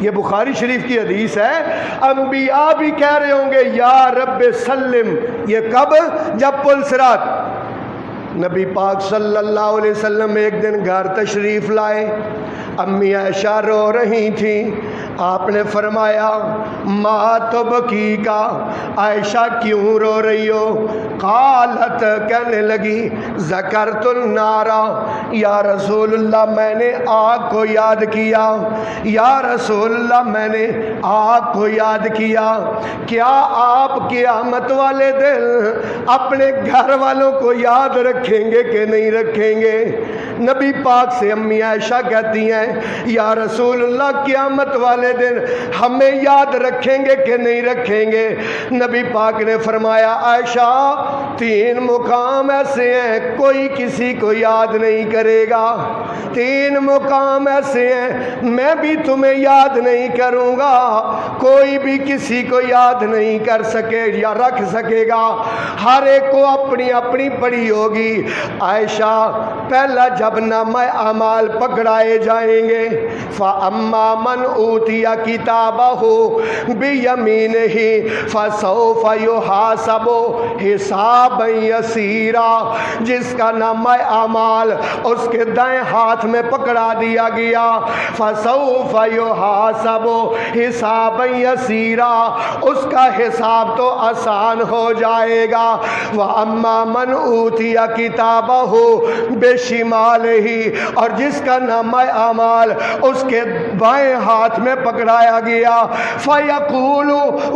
یہ بخاری شریف کی حدیث ہے. انبیاء بھی کہہ رہے ہوں گے یا رب سلم. یہ کب؟ جب پل صراط. نبی پاک صلی اللہ علیہ وسلم ایک دن گھر تشریف لائے. امی عائشہ رو رہی تھیں. آپ نے فرمایا ما تبکی کا، عائشہ کیوں رو رہی ہو؟ قالت، کہنے لگی ذکرت النار، یا رسول اللہ میں نے آگ کو یاد کیا. یا رسول اللہ میں نے آگ کو یاد کیا. کیا آپ قیامت والے دن اپنے گھر والوں کو یاد رکھیں گے کہ نہیں رکھیں گے؟ نبی پاک سے امی عائشہ کہتی ہیں یا رسول اللہ قیامت والے دن ہمیں یاد رکھیں گے کہ نہیں رکھیں گے؟ نبی پاک نے فرمایا عائشہ 3 مقام ایسے ہیں کوئی کسی کو یاد نہیں کرے گا. 3 مقام ایسے ہیں میں بھی تمہیں یاد نہیں کروں گا، کوئی بھی کسی کو یاد نہیں کر سکے یا رکھ سکے گا، ہر ایک کو اپنی اپنی پڑی ہوگی. عائشہ پہلا جب نامہ اعمال پکڑائے جائیں گے فَأَمَّا مَنْ أُوتِيَ كِتَابَهُ بِيَمِينِهِ فَسَوْفَ يُحَاسَبُ حِسَابًا يَسِيرًا. جس کا نامہ اعمال اس کے دائیں ہاتھ میں پکڑا دیا گیا فَسَوْفَ يُحَاسَبُ حِسَابًا يَسِيرًا، اس کا حساب تو آسان ہو جائے گا. وَأَمَّا مَنْ أُوتِيَ كِتَابَهُ بِشِمَالِهِ، اور جس کا نامہ اعمال اس کے بائیں ہاتھ میں پکڑایا گیا فَيَقُولُ،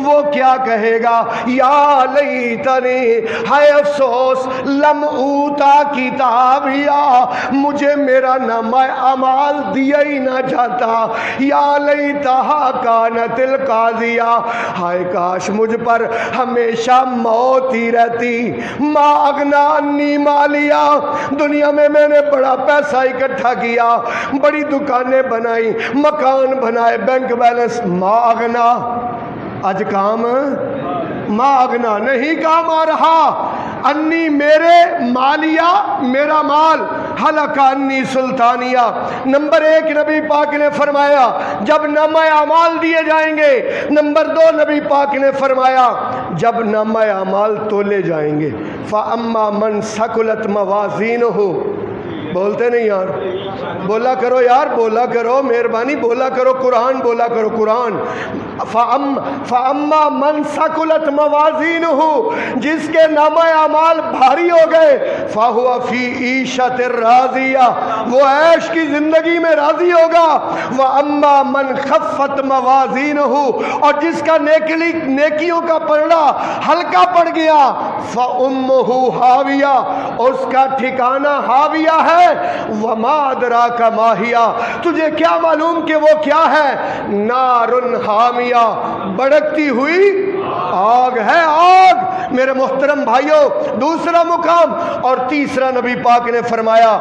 وہ کیا کہے گا؟ یا لیتنی، ہائے افسوس، لم اوتا کتابیا، مجھے میرا نامہ اعمال دیا ہی نہ جاتا. یا لیتہا کانت القاضیہ، ہائے کاش مجھ پر ہمیشہ موت ہی رہتی. ما اغنا انی مالیا، دنیا میں نے بڑا پیسہ اکٹھا کیا، بڑی دکانیں بنائی، مکان بنائے، بینک بیلنس. ما اغنا، آج کام ما اغنا نہیں کام آ رہا. انی، میرے، مالیہ، میرا مال، حلق انی سلطانیہ. نمبر 1 نبی پاک نے فرمایا جب نامہ اعمال دیے جائیں گے. نمبر 2 نبی پاک نے فرمایا جب نامہ اعمال تولے جائیں گے فَأَمَّا مَنْ ثَقُلَتْ مَوَازِينُهُ. بولتے نہیں یار، بولا کرو یار، بولا کرو، مہربانی بولا کرو، قرآن بولا کرو، قرآن. فَأَمَّا مَنْ ثَقُلَتْ مَوَازِينُهُ، جس کے نامہ اعمال بھاری ہو گئے فَهُوَ فِي عِيشَةٍ رَاضِيَةٍ، وہ عیش کی زندگی میں راضی ہوگا. وَأَمَّا مَنْ خَفَّتْ مَوَازِينُهُ، اور جس کا نیکیوں کا پلڑا ہلکا پڑ گیا فَأُمُّهُ حَاوِيَةٌ، اس کا ٹھکانہ حاویہ ہے. وَمَا أَدْرَاكَ مَا هِيَ، تجھے کیا معلوم کہ وہ کیا ہے؟ نَارٌ حامیہ، بڑکتی ہوئی آگ ہے، آگ. میرے محترم بھائیوں، دوسرا مقام. اور تیسرا نبی پاک نے فرمایا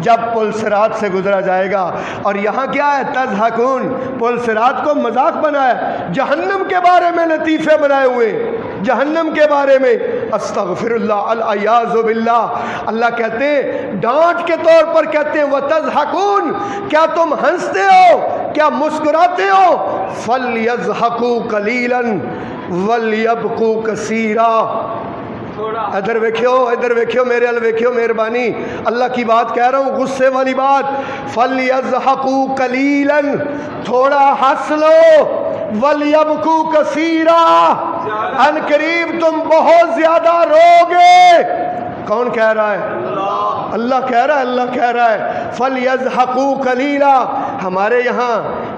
جب پل صراط سے گزرا جائے گا. اور یہاں کیا ہے؟ تضحکون، پل صراط کو مذاق بنایا، جہنم کے بارے میں لطیفے بنائے ہوئے، جہنم کے بارے میں. استغفر اللہ، العیاذ باللہ. اللہ کہتے ہیں ڈانٹ کے طور پر کہتے ہیں وَتَضْحَكُونَ، کیا تم ہنستے ہو، کیا مسکراتے ہو؟ فَلْيَضْحَكُوا قَلِيلًا وَلْيَبْكُوا كَثِيرًا. ادھر ویکھو، ادھر ویکھو، میرے ال ویکھو، مہربانی اللہ کی بات کہہ رہا ہوں، غصے والی بات. فَلْيَضْحَكُوا قَلِيلًا، تھوڑا ہنس لو. وَلْيَبْكُوا كَثِيرًا، ان قریب تم بہت زیادہ رو گے. کون کہہ رہا ہے؟ اللہ کہہ رہا ہے، اللہ کہہ رہا ہے فَلْيَضْحَكُوا قَلِيلًا. ہمارے یہاں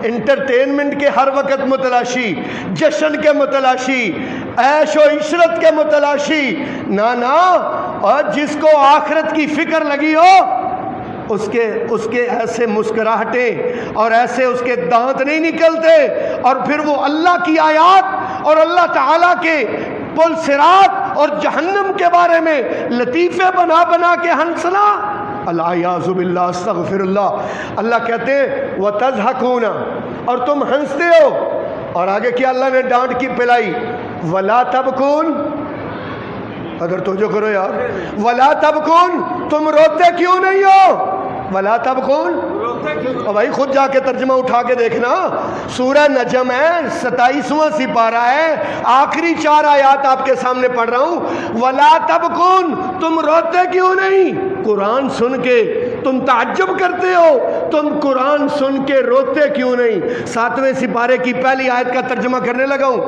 انٹرٹینمنٹ کے ہر وقت متلاشی، جشن کے متلاشی، عیش و عشرت کے متلاشی. نا، اور جس کو آخرت کی فکر لگی ہو اس کے ایسے مسکراہٹیں اور ایسے اس کے دانت نہیں نکلتے. اور پھر وہ اللہ کی آیات اور اللہ تعالیٰ کے پل صراط اور جہنم کے بارے میں لطیفے بنا بنا کے ہنسنا. العیاذ باللہ، استغفر اللہ. اللہ کہتے ہیں وَتَضْحَكُونَ، اور تم ہنستے ہو. اور آگے کیا اللہ نے ڈانٹ کی پلائی؟ وَلَا تَبْكُونَ، اگر توجہ کرو یار، وَلَا تَبْكُونَ، تم روتے کیوں نہیں ہو؟ ولا تبخون، اور بھائی خود جا کے ترجمہ اٹھا کے دیکھنا، سورہ نجم ہے 27واں سپارہ ہے، آخری 4 آیات آپ کے سامنے پڑھ رہا ہوں۔ ولا تبخون، تم روتے کیوں نہیں؟ قرآن سن کے تم تعجب کرتے ہو، تم قرآن سن کے روتے کیوں نہیں؟ 7ویں سپارے کی پہلی آیت کا ترجمہ کرنے لگا ہوں۔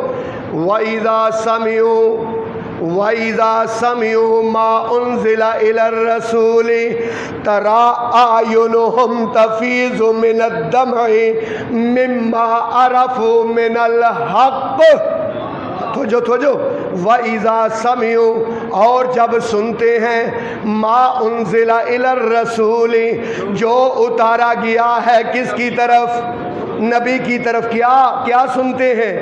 وَإِذَا سَمِعُوا مَا أُنزِلَ إِلَى الرَّسُولِ تَرَىٰ أَعْيُنُهُمْ تَفِيضُ مِنَ الدَّمْعِ مِمَّا عَرَفُوا مِنَ الْحَقِّ۔ توجہ وَإِذَا سَمِعُوا، اور جب سنتے ہیں، مَا أُنزِلَ إِلَى الرَّسُولِ، جو اتارا گیا ہے کس کی طرف؟ نبی کی طرف۔ کیا سنتے ہیں؟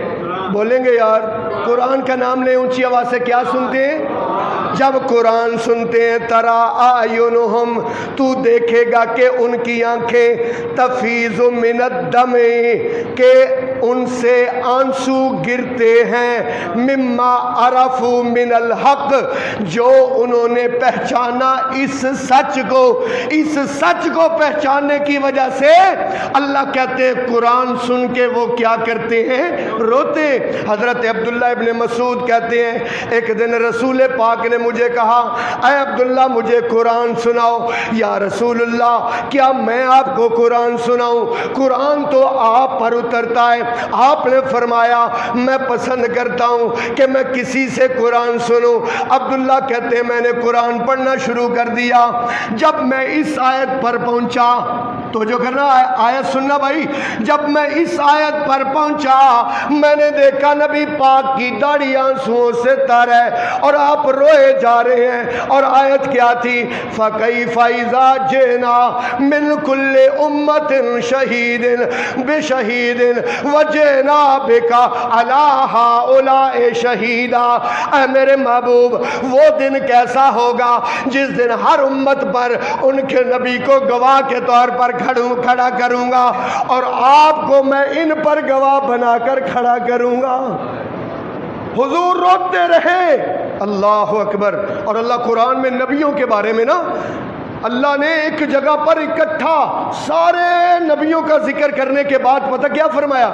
بولیں گے یار، قرآن کا نام لیں اونچی آواز سے، کیا سنتے ہیں؟ جب قرآن سنتے ہیں، ترا اعینہم، تو دیکھے گا کہ ان کی آنکھیں، تفیض من الدم، کہ ان سے آنسو گرتے ہیں، مما عرفوا من الحق، جو انہوں نے پہچانا اس سچ کو پہچاننے کی وجہ سے۔ اللہ کہتے ہیں قرآن سن کے وہ کیا کرتے ہیں؟ روتے۔ حضرت عبداللہ ابن مسعود کہتے ہیں ایک دن رسول پاک نے مجھے کہا، اے عبداللہ مجھے قرآن سناؤ۔ یا رسول اللہ، کیا میں آپ کو قرآن سناؤں؟ قرآن تو آپ پر اترتا ہے۔ آپ نے فرمایا میں پسند کرتا ہوں کہ میں کسی سے قرآن سنوں۔ عبداللہ کہتے ہیں میں نے قرآن پڑھنا شروع کر دیا۔ جب میں اس آیت پر پہنچا، تو جو کرنا آیت سننا بھائی، جب میں اس آیت پر پہنچا، میں نے دیکھا نبی پاک کی داڑھی آنسوؤں سے تر ہے اور آپ روئے جا رہے ہیں۔ اور آیت کیا تھی؟ فَكَيْفَ إِذَا جِئْنَا مِنْ كُلِّ أُمَّةٍ شَهِيدٍ بِشَهِيدٍ وَجِئْنَا بِكَ عَلَىٰ هَٰؤُلَاءِ شَهِيدًا۔ اے میرے محبوب، وہ دن کیسا ہوگا جس دن ہر امت پر ان کے نبی کو گواہ کے طور پر کھڑا کروں گا، اور آپ کو میں ان پر گواہ بنا کر کھڑا کروں گا۔ حضور روتے رہے۔ اللہ اکبر۔ اور اللہ قرآن میں نبیوں کے بارے میں نا، اللہ نے ایک جگہ پر اکٹھا سارے نبیوں کا ذکر کرنے کے بعد پتہ کیا فرمایا؟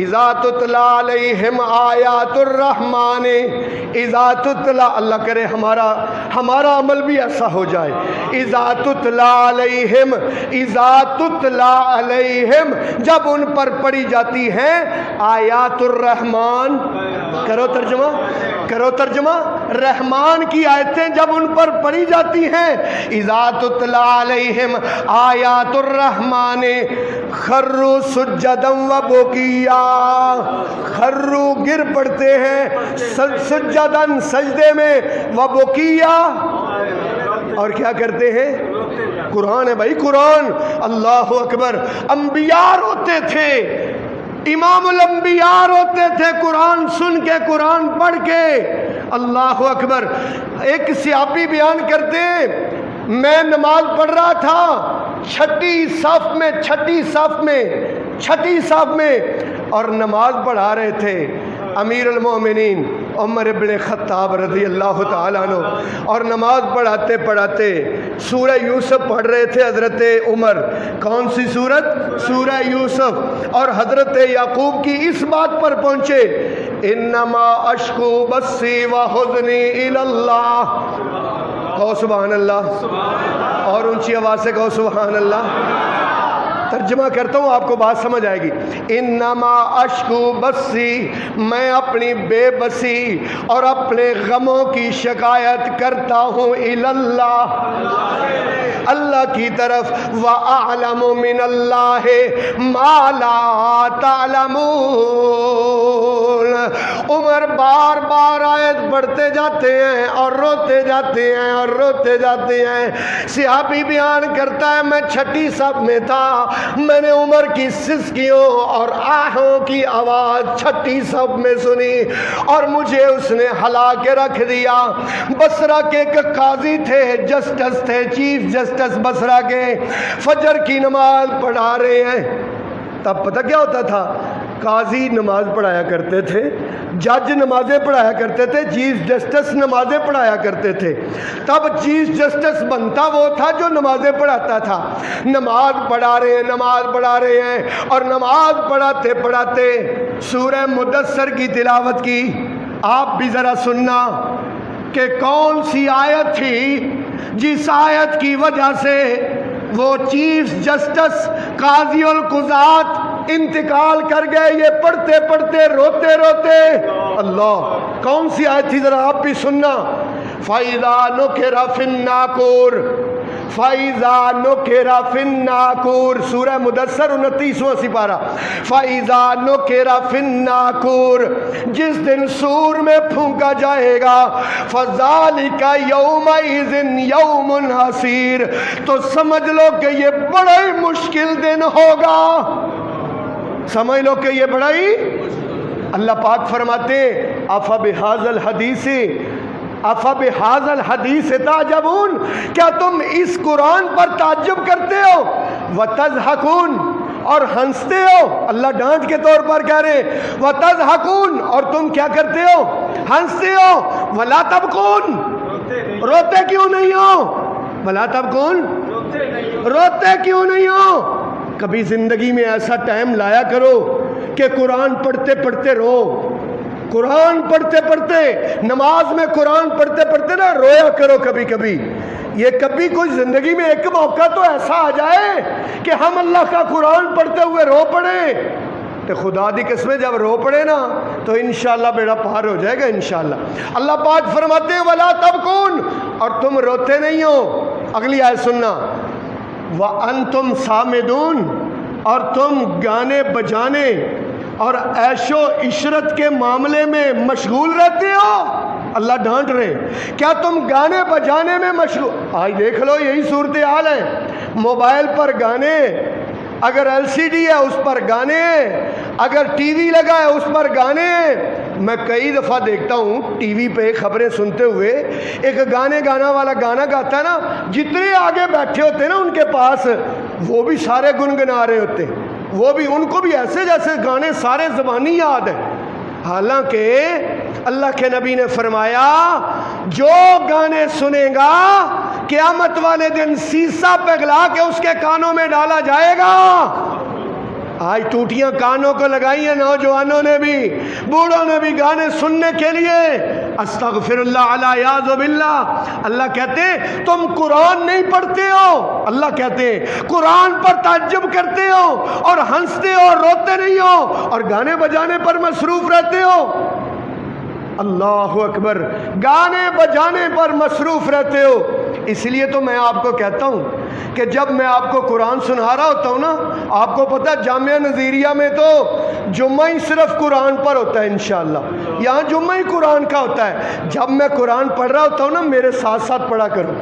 اذا تتلی علیہم آیات الرحمن، اذا تتلی، اللہ کرے ہمارا عمل بھی ایسا ہو جائے۔ اذا تتلی علیہم، اذا تتلی علیہم، جب ان پر پڑھی جاتی ہیں آیات الرحمن، کرو ترجمہ، رحمان کی آیتیں جب ان پر پڑھی جاتی ہیں، اذا تتلی علیہم آیات الرحمن خروا سجدا و بکیا، خروا گر پڑتے ہیں، سجدا سجدے میں، و بکیا، اور کیا کرتے ہیں؟ قرآن ہے بھائی، قرآن۔ اللہ اکبر۔ انبیاء روتے تھے، امام الانبیاء روتے تھے قرآن سن کے، قرآن پڑھ کے۔ اللہ اکبر۔ ایک صحابی بیان کرتے ہیں، میں نماز پڑھ رہا تھا چھٹی صف میں، اور نماز پڑھا رہے تھے امیر المومنین عمر بن خطاب رضی اللہ تعالیٰ عنہ، اور نماز پڑھاتے سورہ یوسف پڑھ رہے تھے حضرت عمر۔ کون سی سورت؟ سورہ یوسف۔ اور حضرت یعقوب کی اس بات پر پہنچے، انما اشکو بثی وحزنی الی اللہ۔ کہو سبحان اللہ، اور اونچی آواز سے کہو سبحان اللہ۔ ترجمہ کرتا ہوں، آپ کو بات سمجھ آئے گی۔ انما اشکو بثی، میں اپنی بے بسی اور اپنے غموں کی شکایت کرتا ہوں الی اللہ، اللہ کی طرف۔ وَأَعْلَمُ مِنَ اللَّهِ مَا لَا تَعْلَمُونَ۔ عمر بار بار آیت پڑھتے جاتے ہیں اور روتے جاتے ہیں۔ صحابی بیان کرتا ہے میں چھٹی صف میں تھا، میں نے عمر کی سسکیوں اور آہوں کی آواز چھٹی صف میں سنی، اور مجھے اس نے ہلا کے رکھ دیا۔ بصرہ کے ایک قاضی تھے، جسٹس تھے، چیف جسٹس بصرہ کے، فجر کی نماز پڑھا رہے ہیں۔ تب پتہ کیا ہوتا تھا؟ قاضی نماز پڑھایا کرتے تھے، جج نمازیں پڑھایا کرتے تھے، چیف جسٹس نمازیں پڑھایا کرتے تھے۔ تب چیف جسٹس بنتا وہ تھا جو نمازیں پڑھاتا تھا۔ نماز پڑھا رہے ہیں اور نماز پڑھاتے پڑھاتے سورہ مدثر کی تلاوت کی۔ آپ بھی ذرا سننا کہ کون سی آیت تھی جس آیت کی وجہ سے وہ چیف جسٹس قاضی القضات انتقال کر گئے، یہ پڑھتے پڑھتے روتے روتے۔ اللہ، کون سی آیت تھی ذرا آپ بھی سننا۔ فَإِذَا نُكِرَ فِي النَّاقُورِ، فَإِذَا نُكِرَ فِي النَّاقُورِ، سورہ مدثر 29واں سپارہ۔ فَإِذَا نُكِرَ فِي النَّاقُورِ، جس دن سور میں پھونکا جائے گا، فَذَلِكَ يَوْمَئِذٍ يَوْمٌ عَسِيرٌ، تو سمجھ لو کہ یہ بڑا ہی مشکل دن ہوگا۔ سمجھ لو کہ یہ بڑا ہی، اللہ پاک فرماتے أَفَبِهَذَا الْحَدِيثِ تَعْجَبُونَ، کیا تم اس قرآن پر تعجب کرتے ہو؟ وَتَضْحَكُونَ، اور ہنستے ہو۔ اللہ ڈانٹ کے طور پر کہہ رہے وَتَضْحَكُونَ، اور تم کیا کرتے ہو؟ ہنستے ہو۔ وَلَا تَبْكُونَ، روتے کیوں نہیں ہو؟ وَلَا تَبْكُونَ، روتے کیوں نہیں ہو؟ کبھی زندگی میں ایسا ٹائم لایا کرو کہ قرآن پڑھتے پڑھتے رو، قرآن پڑھتے پڑھتے، نماز میں قرآن پڑھتے پڑھتے نا رویا کرو کبھی کبھی۔ یہ کبھی کوئی زندگی میں ایک موقع تو ایسا آ جائے کہ ہم اللہ کا قرآن پڑھتے ہوئے رو پڑیں، تو خدا دی قسمیں جب رو پڑے نا تو انشاءاللہ بیڑا پار ہو جائے گا انشاءاللہ۔ اللہ پاک فرماتے ہیں وَلَا تَبْكُونَ، اور تم روتے نہیں ہو۔ اگلی آیت سننا، وَأَنْتُمْ سَامِدُونَ، اور تم گانے بجانے اور عیش و عشرت کے معاملے میں مشغول رہتے ہو۔ اللہ ڈانٹ رہے، کیا تم گانے بجانے میں مشغول؟ آج دیکھ لو یہی صورتحال ہے، موبائل پر گانے، اگر ایل سی ڈی ہے اس پر گانے، اگر ٹی وی لگا ہے اس پر گانے۔ میں کئی دفعہ دیکھتا ہوں ٹی وی پہ خبریں سنتے ہوئے، ایک گانا والا گانا گاتا ہے نا، جتنے آگے بیٹھے ہوتے ہیں نا ان کے پاس، وہ بھی سارے گنگنا رہے ہوتے ہیں، وہ بھی، ان کو بھی ایسے جیسے گانے سارے زبانی یاد ہیں۔ حالانکہ اللہ کے نبی نے فرمایا جو گانے سنے گا قیامت والے دن سیسا پگھلا کے اس کے کانوں میں ڈالا جائے گا۔ آج ٹوٹیاں کانوں کو لگائی ہیں نوجوانوں نے بھی، بوڑھوں نے بھی گانے سننے کے لیے۔ استغفر اللہ علیہ باللہ۔ اللہ کہتے ہیں تم قرآن نہیں پڑھتے ہو، اللہ کہتے ہیں قرآن پر تعجب کرتے ہو اور ہنستے ہو اور روتے نہیں ہو اور گانے بجانے پر مصروف رہتے ہو۔ اللہ اکبر، گانے بجانے پر مصروف رہتے ہو۔ اس لیے تو میں آپ کو کہتا ہوں کہ جب میں آپ کو قرآن سنا رہا ہوتا ہوں نا، آپ کو پتہ جامعہ نظیریہ میں تو جمعہ ہی صرف قرآن پر ہوتا ہے انشاءاللہ، یہاں جمعہ ہی قرآن کا ہوتا ہے۔ جب میں قرآن پڑھ رہا ہوتا ہوں نا، میرے ساتھ ساتھ پڑھا کرو،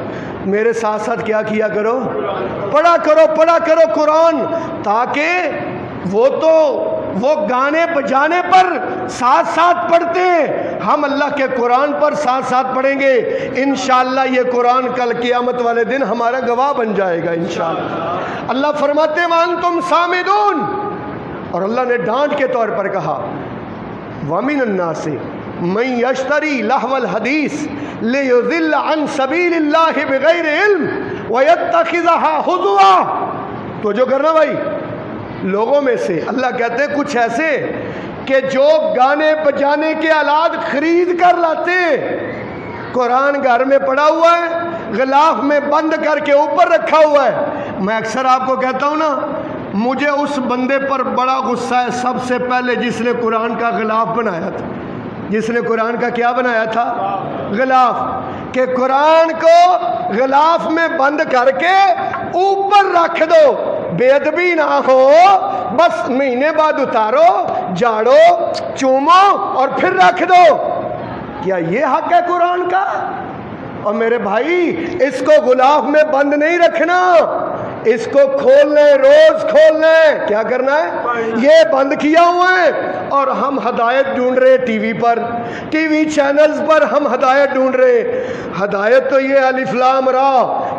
میرے ساتھ ساتھ کیا کیا کرو؟ پڑھا کرو قرآن، تاکہ وہ گانے بجانے پر ساتھ ساتھ پڑھتے ہیں، ہم اللہ کے قرآن پر ساتھ ساتھ پڑھیں گے انشاءاللہ۔ یہ قرآن کل قیامت والے دن ہمارا گواہ بن جائے گا انشاءاللہ۔ اللہ فرماتے ہیں وَأَنْتُمْ سَامِدُونَ، اور اللہ نے ڈانٹ کے طور پر کہا وَمِنَ النَّاسِ مَن يَشْتَرِي لَهْوَ الْحَدِيثِ لِيُضِلَّ عَنْ سَبِيلِ اللَّهِ بِغَيْرِ عِلْمٍ وَيَتَّخِذَهَا هُزُوًا۔ تو جو کرنا بھائی، لوگوں میں سے اللہ کہتے ہیں کچھ ایسے کہ جو گانے بجانے کے آلات خرید کر لاتے، قرآن گھر میں پڑا ہوا ہے، غلاف میں بند کر کے اوپر رکھا ہوا ہے۔ میں اکثر آپ کو کہتا ہوں نا، مجھے اس بندے پر بڑا غصہ ہے سب سے پہلے جس نے قرآن کا غلاف بنایا تھا، جس نے قرآن کا کیا بنایا تھا؟ غلاف، کہ قرآن کو غلاف میں بند کر کے اوپر رکھ دو، بے ادبی نہ ہو، بس مہینے بعد اتارو، جاڑو، چومو اور پھر رکھ دو۔ کیا یہ حق ہے قرآن کا؟ اور میرے بھائی اس کو غلاف میں بند نہیں رکھنا، اس کو کھولنا ہے، روز کھولنا ہے۔ کیا کرنا ہے؟ یہ بند کیا ہوا ہے اور ہم ہدایت ڈھونڈ رہے ٹی وی پر، ٹی وی چینلز پر ہم ہدایت ڈھونڈ رہے۔ ہدایت تو یہ الف لام را